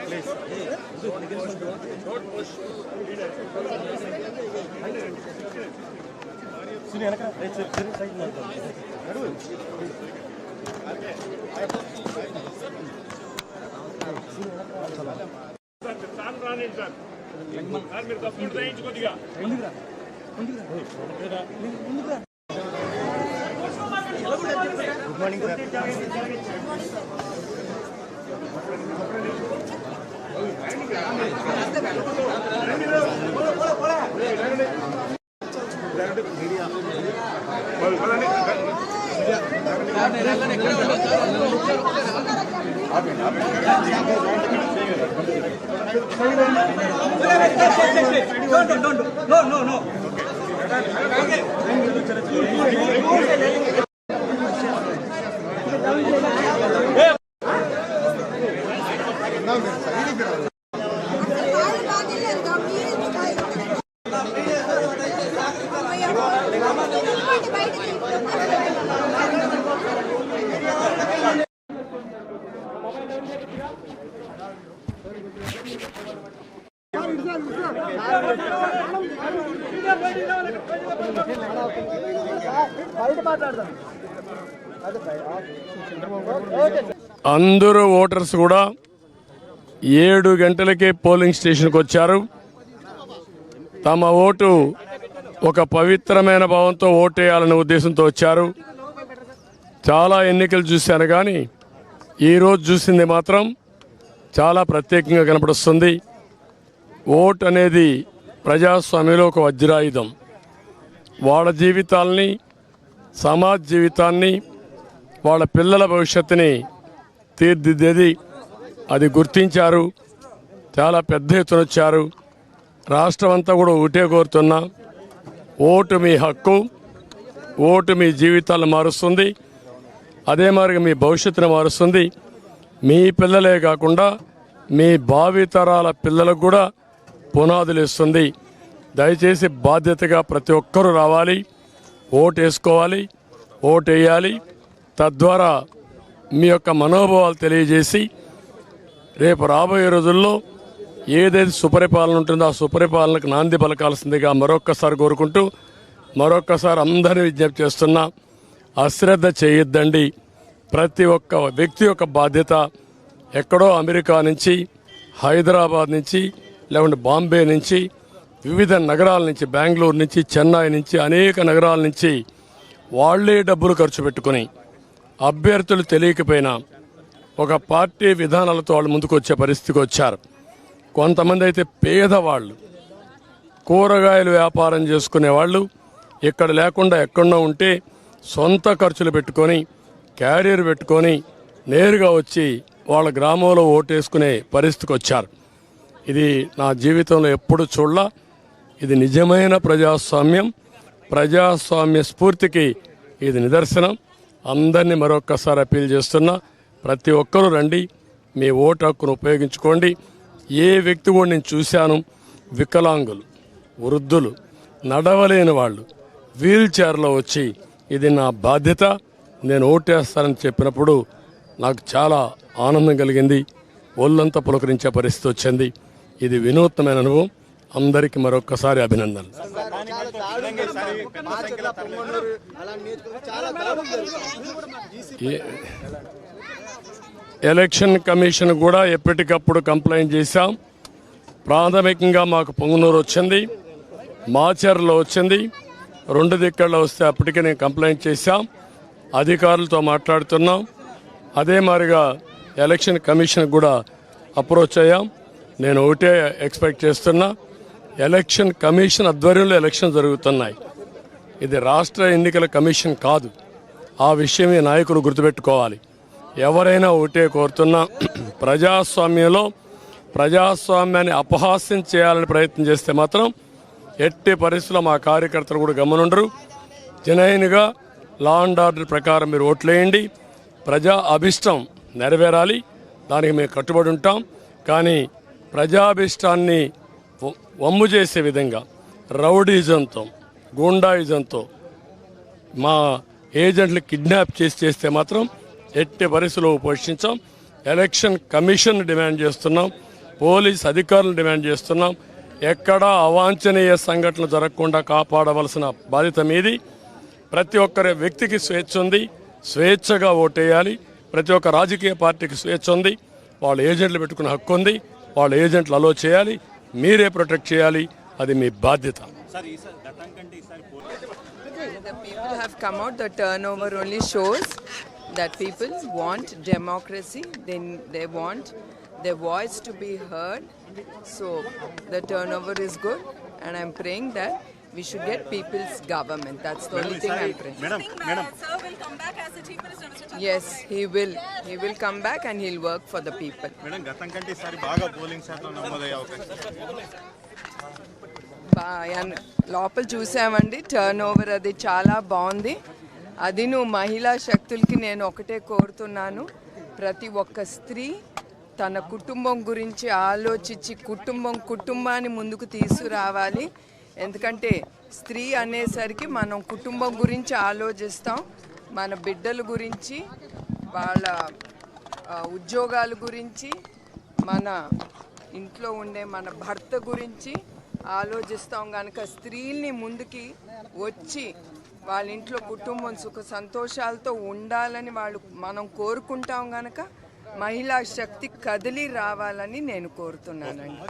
Good morning sir. No. అందరూ voters కూడా 7 గంటలకే పోలింగ్ స్టేషన్కి వచ్చారు. తమ ఓటు ఒక పవిత్రమైన భావంతో ఓటేయాలనే ఉద్దేశంతో వచ్చారు. చాలా ఎన్నికలు చూశాను కానీ ఈరోజు చూసింది మాత్రం చాలా ప్రత్యేకంగా కనపడుస్తుంది. ఓటు అనేది ప్రజాస్వామ్యంలో ఒక వజ్రాయుధం. వాళ్ళ జీవితాల్ని, సమాజ జీవితాన్ని, వాళ్ళ పిల్లల భవిష్యత్తుని తీర్చిదిద్దేది. అది గుర్తించారు. చాలా పెద్ద ఎత్తున వచ్చారు. రాష్ట్రం అంతా కూడా ఒకటే కోరుతున్నా, ఓటు మీ హక్కు, ఓటు మీ జీవితాలను మారుస్తుంది. అదే మాదిరిగా మీ భవిష్యత్తును మారుస్తుంది. మీ పిల్లలే కాకుండా మీ భావితరాల పిల్లలకు కూడా పునాదులు ఇస్తుంది. దయచేసి బాధ్యతగా ప్రతి ఒక్కరూ రావాలి, ఓటు వేసుకోవాలి, ఓటు వేయాలి. తద్వారా మీ యొక్క మనోభావాలు తెలియజేసి రేపు రాబోయే రోజుల్లో ఏదైతే సుపరిపాలన ఉంటుందో ఆ సుపరిపాలనకు నాంది పలకాల్సిందిగా మరొక్కసారి కోరుకుంటూ మరొక్కసారి అందరినీ విజ్ఞప్తి చేస్తున్నా, అశ్రద్ధ చేయొద్దండి. ప్రతి ఒక్క వ్యక్తి యొక్క బాధ్యత. ఎక్కడో అమెరికా నుంచి, హైదరాబాద్ నుంచి, లేకుంటే బాంబే నుంచి, వివిధ నగరాల నుంచి, బెంగళూరు నుంచి, చెన్నై నుంచి, అనేక నగరాల నుంచి వాళ్లే డబ్బులు ఖర్చు పెట్టుకుని అభ్యర్థులు తెలియకపోయినా ఒక పార్టీ విధానాలతో వాళ్ళు ముందుకు వచ్చే పరిస్థితికి వచ్చారు. కొంతమంది అయితే పేదవాళ్ళు, కూరగాయలు వ్యాపారం చేసుకునే వాళ్ళు, ఇక్కడ లేకుండా ఎక్కడో ఉంటే సొంత ఖర్చులు పెట్టుకొని, క్యారియర్ పెట్టుకొని నేరుగా వచ్చి వాళ్ళ గ్రామంలో ఓటేసుకునే పరిస్థితికి వచ్చారు. ఇది నా జీవితంలో ఎప్పుడు చూడలా. ఇది నిజమైన ప్రజాస్వామ్యం, ప్రజాస్వామ్య స్ఫూర్తికి ఇది నిదర్శనం. అందరినీ మరొక్కసారి అప్పీల్ చేస్తున్నా, ప్రతి ఒక్కరూ రండి, మీ ఓటు హక్కును ఉపయోగించుకోండి. ఏ వ్యక్తి కూడా నేను చూశాను, వికలాంగులు, వృద్ధులు, నడవలేని వాళ్ళు వీల్ చైర్లో వచ్చి ఇది నా బాధ్యత, నేను ఓటేస్తానని చెప్పినప్పుడు నాకు చాలా ఆనందం కలిగింది. ఒళ్ళంతా పులకరించే పరిస్థితి వచ్చింది. ఇది వినూత్నమైన అనుభవం. అందరికీ మరొక్కసారి అభినందనలు. ఎలక్షన్ కమిషన్ కూడా ఎప్పటికప్పుడు కంప్లైంట్ చేశాం. ప్రాథమికంగా మాకు పొంగునూరు వచ్చింది, మాచర్లో వచ్చింది, 2 దిక్కల్లో వస్తే అప్పటికే నేను కంప్లైంట్ చేశాం. అధికారులతో మాట్లాడుతున్నాం. అదే మాదిరిగా ఎలక్షన్ కమిషన్ కూడా అప్రోచ్ అయ్యాం. నేను ఒకటే ఎక్స్పెక్ట్ చేస్తున్నా, ఎలక్షన్ కమిషన్ ఆధ్వర్యంలో ఎలక్షన్ జరుగుతున్నాయి. ఇది రాష్ట్ర ఎన్నికల కమిషన్ కాదు. ఆ విషయం ఈ నాయకులు గుర్తుపెట్టుకోవాలి. ఎవరైనా ఒకటే కోరుతున్నా, ప్రజాస్వామ్యంలో ప్రజాస్వామ్యాన్ని అపహాస్యం చేయాలని ప్రయత్నం చేస్తే మాత్రం ఎట్టి పరిస్థితుల్లో మా కార్యకర్తలు కూడా గమనుండరు. జనైన్గా లా అండ్ ఆర్డర్ ప్రకారం మీరు ఓట్లేయండి. ప్రజా అభిష్టం నెరవేరాలి, దానికి మేము కట్టుబడి ఉంటాం. కానీ ప్రజాభిష్టాన్ని వమ్ము చేసే విధంగా రౌడీజంతో, గూండాయిజంతో మా ఏజెంట్లు కిడ్నాప్ చేస్తే మాత్రం ఎట్టి పరిస్థితుల్లో పోషించాం. ఎలక్షన్ కమిషన్ డిమాండ్ చేస్తున్నాం. పోలీస్ అధికారులను డిమాండ్ చేస్తున్నాం. ఎక్కడా అవాంఛనీయ సంఘటనలు జరగకుండా కాపాడవలసిన బాధ్యత మీది. ప్రతి ఒక్కరి వ్యక్తికి స్వేచ్ఛ ఉంది, స్వేచ్ఛగా ఓటేయాలి. ప్రతి ఒక్క రాజకీయ పార్టీకి స్వేచ్ఛ ఉంది, వాళ్ళ ఏజెంట్లు పెట్టుకునే హక్కు ఉంది, వాళ్ళ ఏజెంట్లు అలో చేయాలి, మీరే ప్రొటెక్ట్ చేయాలి, అది మీ బాధ్యత. The people have come out. The turnover only shows that people want democracy. They want their voice to be heard. So the turnover is good, and I'm praying that we should get people's government. That's the only thing I'm praying. Madam, Sir will come back as the Chief Minister, Mr. Chandrababu. Yes, he will. He will come back and he'll work for the people. Madam గతం కంటే ఈసారి బాగా polling శాతం నమోదయ్యే అవకాశం. లోపల చూసామండి, turn over అది చాలా బాగుంది. అది నువ్వు మహిళా శక్తులకి నేను ఒకటే కోరుతున్నాను, ప్రతి ఒక్క స్త్రీ తన కుటుంబం గురించి ఆలోచించి కుటుంబాన్ని ముందుకు తీసుకురావాలి. ఎందుకంటే స్త్రీ అనేసరికి మనం కుటుంబం గురించి ఆలోచిస్తాం, మన బిడ్డల గురించి, వాళ్ళ ఉద్యోగాల గురించి, మన ఇంట్లో ఉండే మన భర్త గురించి ఆలోచిస్తాం. కనుక స్త్రీల్ని ముందుకి వచ్చి వాళ్ళ ఇంట్లో కుటుంబం సుఖ సంతోషాలతో ఉండాలని మనం కోరుకుంటాం. కనుక మహిళా శక్తి కదిలి రావాలని నేను కోరుతున్నానండి.